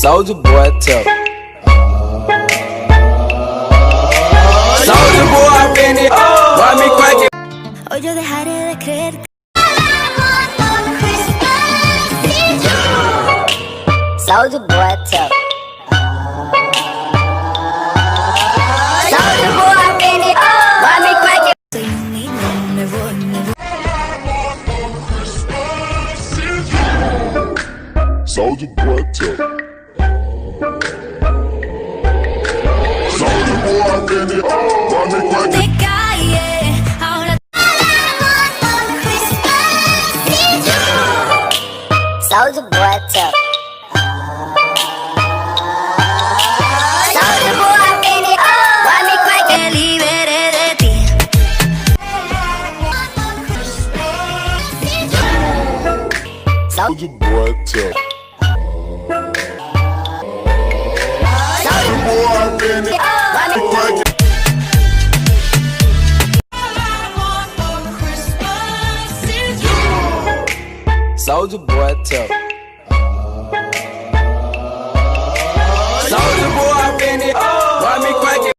Soldier boy tough. Soldier boy up in it. Why me crack it? Hoy yo dejaré de creer. Soldier boy tough. Soldier boy up in it. Why me crack it? Soy un niño, me voy. Soldier boy tough. Soldier boy up in it. Why me crack it? Te calle, ahora. Soldier boy tough. Soldier boy up in it. Why me crack it? Me liberé de ti. Soldier boy tough. Soldier boy up in it. Why me crack it? Soldier boy tough.